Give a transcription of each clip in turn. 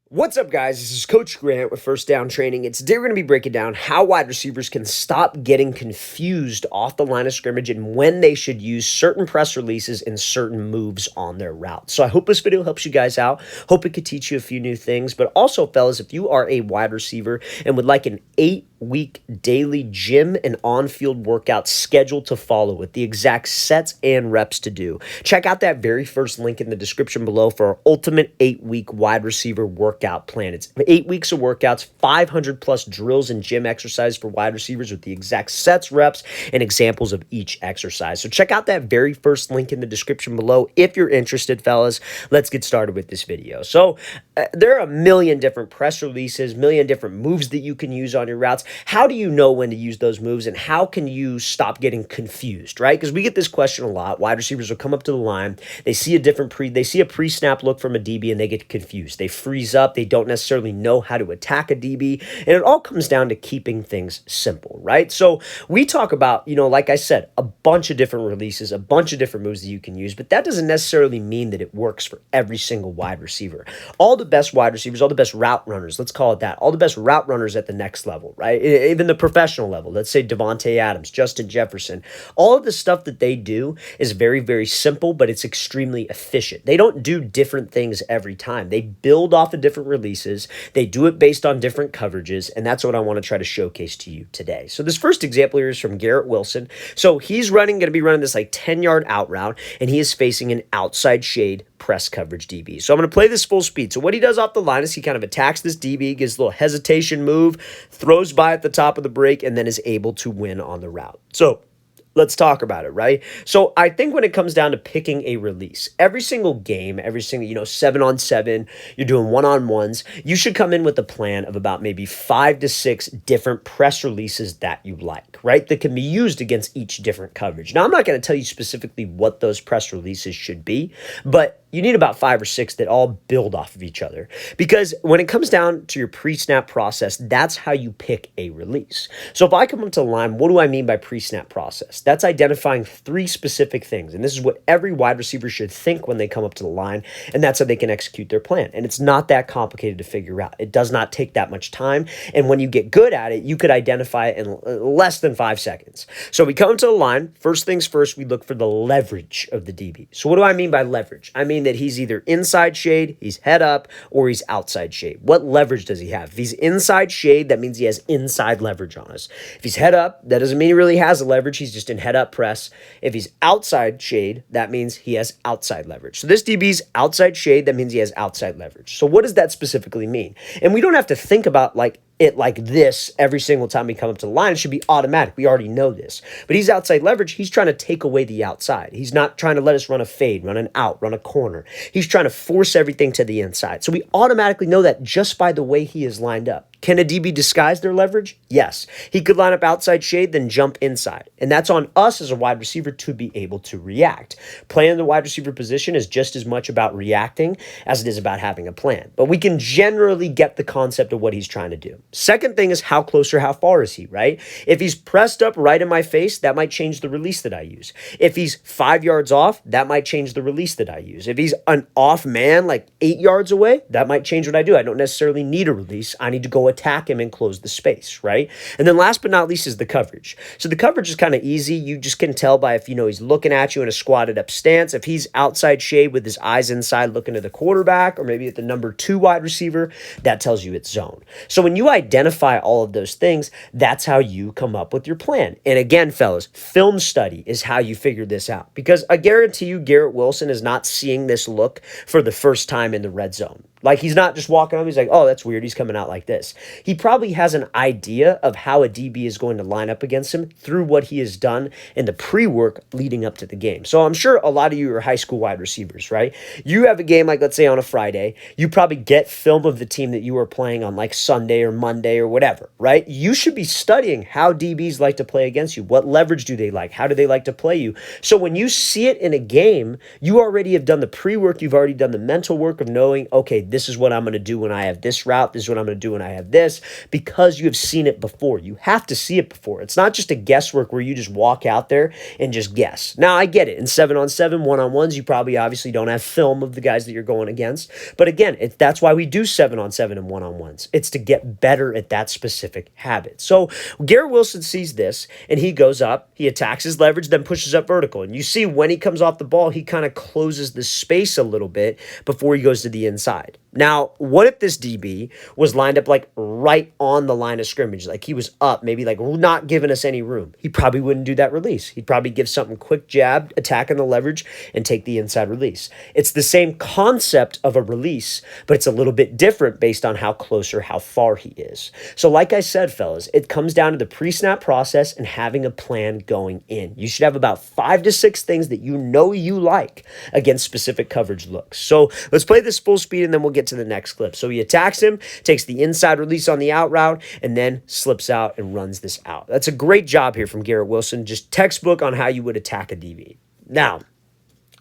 What's up, guys? This is Coach Grant with First Down Training. And today we're going to be breaking down how wide receivers can stop getting confused off the line of scrimmage and when they should use certain press releases and certain moves on their route. So I hope this video helps you guys out. Hope it could teach you a few new things. But also, fellas, if you are a wide receiver and would like an 8-week daily gym and on-field workout schedule to follow with the exact sets and reps to do, check out that very first link in the description below for our ultimate 8-week wide receiver workout plan. It's 8 weeks of workouts, 500 plus drills and gym exercises for wide receivers with the exact sets, reps, and examples of each exercise. So check out that very first link in the description below if you're interested, fellas. Let's get started with this video. So there are a million different press releases, million different moves that you can use on your routes. How do you know when to use those moves, and how can you stop getting confused, right? Because we get this question a lot. Wide receivers will come up to the line, they see a pre-snap look from a DB, and they get confused. They freeze up. They don't necessarily know how to attack a DB, and it all comes down to keeping things simple, right? So we talk about, like I said, a bunch of different releases, a bunch of different moves that you can use, but that doesn't necessarily mean that it works for every single wide receiver. All the best wide receivers, all the best route runners, let's call it that, all the best route runners at the next level, right? Even the professional level, let's say Devontae Adams, Justin Jefferson, all of the stuff that they do is very, very simple, but it's extremely efficient. They don't do different things every time. They build off of different releases. They do it based on different coverages, and that's what I want to try to showcase to you today. So this first example here is from Garrett Wilson. So he's going to be running this like 10-yard out route, and he is facing an outside shade press coverage DB. So I'm going to play this full speed. So what he does off the line is he kind of attacks this DB, gives a little hesitation move, throws by at the top of the break, and then is able to win on the route. So let's talk about it, right? So I think when it comes down to picking a release, every single game, every single, 7-on-7, you're doing one-on-ones, you should come in with a plan of about maybe 5 to 6 different press releases that you like, right? That can be used against each different coverage. Now, I'm not going to tell you specifically what those press releases should be, but you need about 5 or 6 that all build off of each other. Because when it comes down to your pre-snap process, that's how you pick a release. So if I come up to the line, what do I mean by pre-snap process? That's identifying 3 specific things. And this is what every wide receiver should think when they come up to the line. And that's how they can execute their plan. And it's not that complicated to figure out. It does not take that much time. And when you get good at it, you could identify it in less than 5 seconds. So we come to the line. First things first, we look for the leverage of the DB. So what do I mean by leverage? I mean that he's either inside shade, he's head up, or he's outside shade. What leverage does he have? If he's inside shade, that means he has inside leverage on us. If he's head up, that doesn't mean he really has a leverage. He's just in head up press. If he's outside shade, that means he has outside leverage. So this DB's outside shade, that means he has outside leverage. So what does that specifically mean? And we don't have to think about it like this every single time we come up to the line. It should be automatic. We already know this. But he's outside leverage. He's trying to take away the outside. He's not trying to let us run a fade, run an out, run a corner. He's trying to force everything to the inside. So we automatically know that just by the way he is lined up. Can a DB disguise their leverage? Yes. He could line up outside shade, then jump inside. And that's on us as a wide receiver to be able to react. Playing the wide receiver position is just as much about reacting as it is about having a plan. But we can generally get the concept of what he's trying to do. Second thing is how close or how far is he, right? If he's pressed up right in my face, that might change the release that I use. If he's 5 yards off, that might change the release that I use. If he's an off man, like 8 yards away, that might change what I do. I don't necessarily need a release. I need to go attack him and close the space, right? And then last but not least is the coverage. So the coverage is kind of easy. You just can tell by if, he's looking at you in a squatted up stance. If he's outside shade with his eyes inside looking at the quarterback or maybe at the number 2 wide receiver, that tells you it's zone. So when you identify all of those things, that's how you come up with your plan. And again, fellas, film study is how you figure this out, because I guarantee you Garrett Wilson is not seeing this look for the first time in the red zone. Like, he's not just walking up, he's like, oh, that's weird, he's coming out like this. He probably has an idea of how a DB is going to line up against him through what he has done in the pre-work leading up to the game. So I'm sure a lot of you are high school wide receivers, right? You have a game, like, let's say on a Friday, you probably get film of the team that you are playing on, like, Sunday or Monday or whatever, right? You should be studying how DBs like to play against you. What leverage do they like? How do they like to play you? So when you see it in a game, you already have done the pre-work, you've already done the mental work of knowing, okay, this is what I'm going to do when I have this route. This is what I'm going to do when I have this, because you have seen it before. You have to see it before. It's not just a guesswork where you just walk out there and just guess. Now, I get it. In 7-on-7, one-on-ones, you probably obviously don't have film of the guys that you're going against. But again, that's why we do 7-on-7 and one-on-ones. It's to get better at that specific habit. So Garrett Wilson sees this, and he goes up, he attacks his leverage, then pushes up vertical. And you see when he comes off the ball, he kind of closes the space a little bit before he goes to the inside. Now, what if this DB was lined up like right on the line of scrimmage? Like he was up, maybe like not giving us any room. He probably wouldn't do that release. He'd probably give something quick jab, attacking the leverage, and take the inside release. It's the same concept of a release, but it's a little bit different based on how close or how far he is. So like I said, fellas, it comes down to the pre-snap process and having a plan going in. You should have about 5 to 6 things that you know you like against specific coverage looks. So let's play this full speed and then we'll get to the next clip. So he attacks him, takes the inside release on the out route, and then slips out and runs this out. That's a great job here from Garrett Wilson. Just textbook on how you would attack a DB. Now,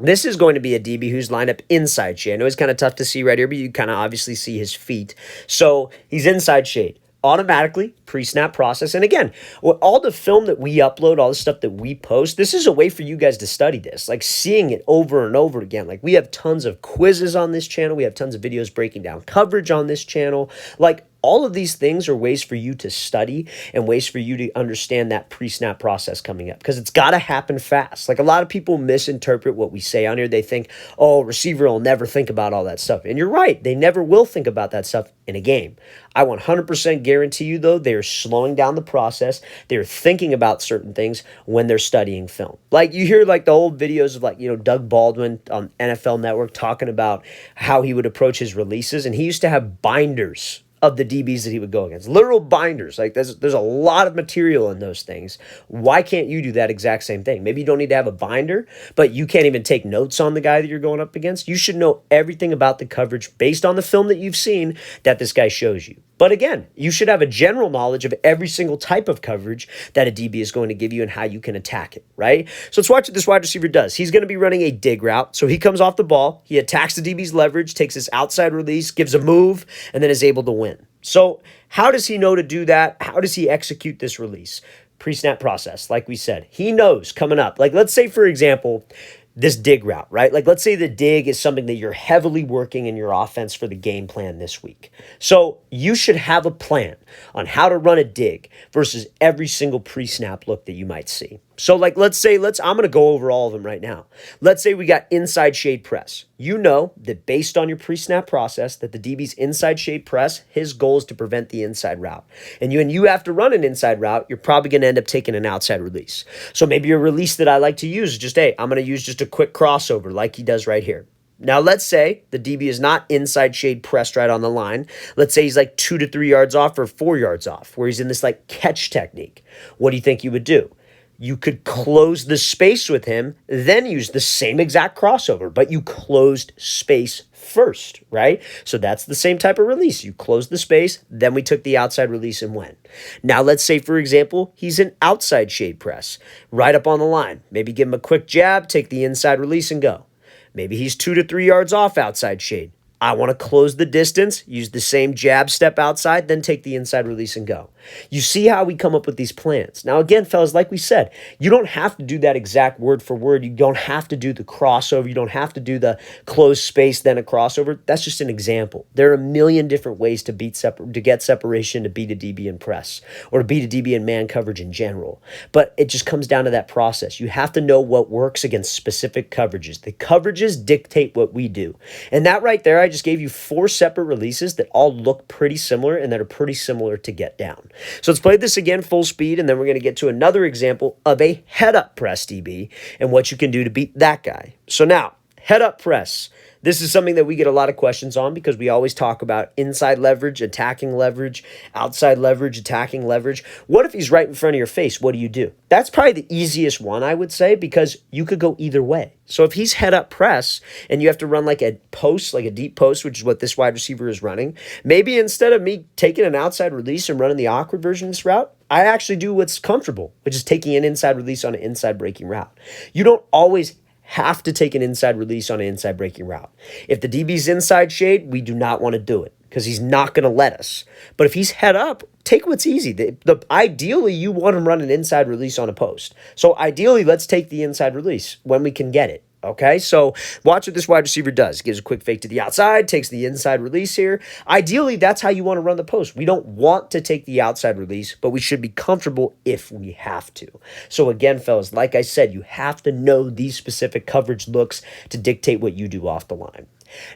this is going to be a DB who's lined up inside shade. I know it's kind of tough to see right here, but you kind of obviously see his feet. So he's inside shade. Automatically pre-snap process. And again, all the film that we upload, all the stuff that we post, this is a way for you guys to study this, like seeing it over and over again. Like we have tons of quizzes on this channel. We have tons of videos breaking down coverage on this channel. Like all of these things are ways for you to study and ways for you to understand that pre-snap process coming up, because it's got to happen fast. Like a lot of people misinterpret what we say on here. They think, oh, receiver will never think about all that stuff. And you're right. They never will think about that stuff in a game. I 100% guarantee you, though, they're slowing down the process. They're thinking about certain things when they're studying film. Like you hear like the old videos of like, Doug Baldwin on NFL Network talking about how he would approach his releases. And he used to have binders of the DBs that he would go against. Literal binders. Like there's a lot of material in those things. Why can't you do that exact same thing? Maybe you don't need to have a binder, but you can't even take notes on the guy that you're going up against. You should know everything about the coverage based on the film that you've seen that this guy shows you. But again, you should have a general knowledge of every single type of coverage that a DB is going to give you and how you can attack it, right? So let's watch what this wide receiver does. He's going to be running a dig route. So he comes off the ball, he attacks the DB's leverage, takes his outside release, gives a move, and then is able to win. So how does he know to do that? How does he execute this release? Pre-snap process, like we said. He knows coming up. Like let's say, for example, this dig route, right? Like let's say the dig is something that you're heavily working in your offense for the game plan this week. So you should have a plan on how to run a dig versus every single pre-snap look that you might see. So like, I'm going to go over all of them right now. Let's say we got inside shade press. You know that based on your pre-snap process that the DB's inside shade press, his goal is to prevent the inside route. And you have to run an inside route, you're probably going to end up taking an outside release. So maybe a release that I like to use is just, hey, I'm going to use just a quick crossover like he does right here. Now, let's say the DB is not inside shade pressed right on the line. Let's say he's like 2 to 3 yards off or 4 yards off, where he's in this like catch technique. What do you think you would do? You could close the space with him, then use the same exact crossover, but you closed space first, right? So that's the same type of release. You closed the space, then we took the outside release and went. Now, let's say, for example, he's an outside shade press, right up on the line. Maybe give him a quick jab, take the inside release and go. Maybe he's 2 to 3 yards off outside shade. I want to close the distance, use the same jab step outside, then take the inside release and go. You see how we come up with these plans. Now, again, fellas, like we said, you don't have to do that exact word for word. You don't have to do the crossover. You don't have to do the closed space, then a crossover. That's just an example. There are a million different ways to get separation, to beat a DB in press, or to beat a DB in man coverage in general. But it just comes down to that process. You have to know what works against specific coverages. The coverages dictate what we do. And that right there, I just gave you 4 separate releases that all look pretty similar and that are pretty similar to get down. So let's play this again full speed, and then we're going to get to another example of a head-up press DB and what you can do to beat that guy. So now, head-up press. This is something that we get a lot of questions on because we always talk about inside leverage, attacking leverage, outside leverage, attacking leverage. What if he's right in front of your face? What do? That's probably the easiest one, I would say, because you could go either way. So if he's head up press and you have to run like a post, like a deep post, which is what this wide receiver is running, maybe instead of me taking an outside release and running the awkward version of this route, I actually do what's comfortable, which is taking an inside release on an inside breaking route. You don't always have to take an inside release on an inside breaking route. If the DB's inside shade, we do not want to do it because he's not going to let us. But if he's head up, take what's easy. Ideally, you want him run an inside release on a post. So ideally, let's take the inside release when we can get it. Okay, so watch what this wide receiver does. Gives a quick fake to the outside, takes the inside release here. Ideally, that's how you want to run the post. We don't want to take the outside release, but we should be comfortable if we have to. So again, fellas, like I said, you have to know these specific coverage looks to dictate what you do off the line.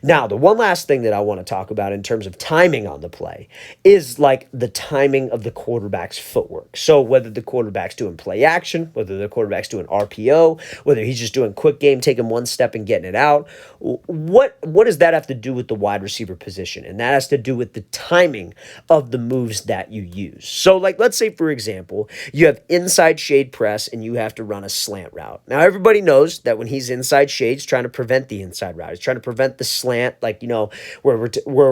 Now, the one last thing that I want to talk about in terms of timing on the play is like the timing of the quarterback's footwork. So whether the quarterback's doing play action, whether the quarterback's doing RPO, whether he's just doing quick game, taking one step and getting it out, what does that have to do with the wide receiver position? And that has to do with the timing of the moves that you use. So like, let's say, for example, you have inside shade press and you have to run a slant route. Now, everybody knows that when he's inside shade, he's trying to prevent the inside route. He's trying to prevent the slant, like, where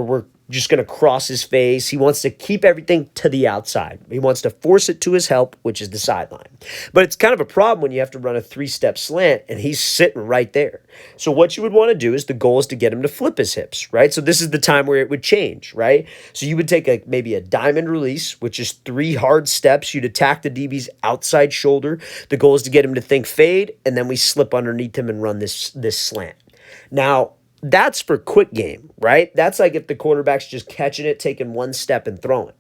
we're just going to cross his face. He wants to keep everything to the outside. He wants to force it to his help, which is the sideline. But it's kind of a problem when you have to run a 3-step slant and he's sitting right there. So what you would want to do is the goal is to get him to flip his hips, right? So this is the time where it would change, right? So you would take maybe a diamond release, which is 3 hard steps. You'd attack the DB's outside shoulder. The goal is to get him to think fade, and then we slip underneath him and run this slant. Now, that's for quick game, right? That's like if the quarterback's just catching it, taking one step and throwing.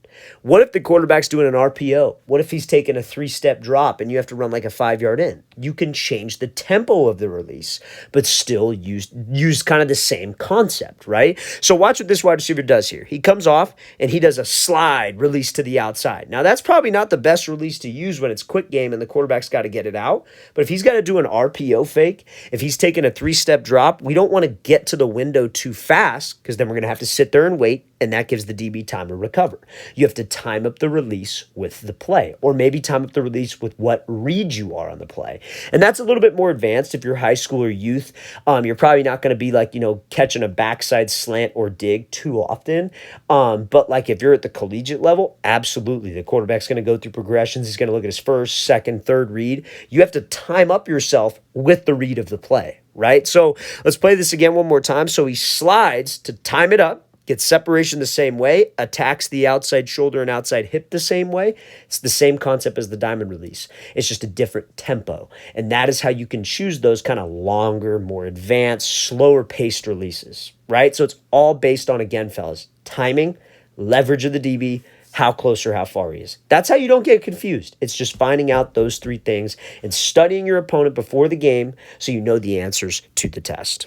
What if the quarterback's doing an RPO? What if he's taking a 3-step drop and you have to run like a 5-yard in? You can change the tempo of the release, but still use kind of the same concept, right? So watch what this wide receiver does here. He comes off and he does a slide release to the outside. Now, that's probably not the best release to use when it's quick game and the quarterback's got to get it out. But if he's got to do an RPO fake, if he's taking a 3-step drop, we don't want to get to the window too fast because then we're going to have to sit there and wait, and that gives the DB time to recover. You have to time up the release with the play, or maybe time up the release with what read you are on the play. And that's a little bit more advanced. If you're high school or youth, you're probably not going to be like, catching a backside slant or dig too often. But like if you're at the collegiate level, absolutely. The quarterback's going to go through progressions. He's going to look at his first, second, third read. You have to time up yourself with the read of the play, right? So let's play this again one more time. So he slides to time it up, gets separation the same way, attacks the outside shoulder and outside hip the same way. It's the same concept as the diamond release. It's just a different tempo. And that is how you can choose those kind of longer, more advanced, slower paced releases, right? So it's all based on, again, fellas, timing, leverage of the DB, how close or how far he is. That's how you don't get confused. It's just finding out those 3 things and studying your opponent before the game so you know the answers to the test.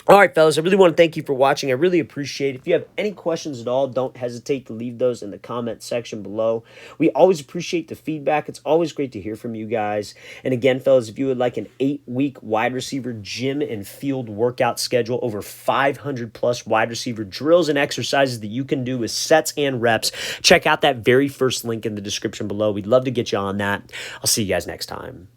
All right, fellas, I really want to thank you for watching. I really appreciate it. If you have any questions at all, don't hesitate to leave those in the comment section below. We always appreciate the feedback. It's always great to hear from you guys. And again, fellas, if you would like an 8-week wide receiver gym and field workout schedule, over 500 plus wide receiver drills and exercises that you can do with sets and reps, check out that very first link in the description below. We'd love to get you on that. I'll see you guys next time.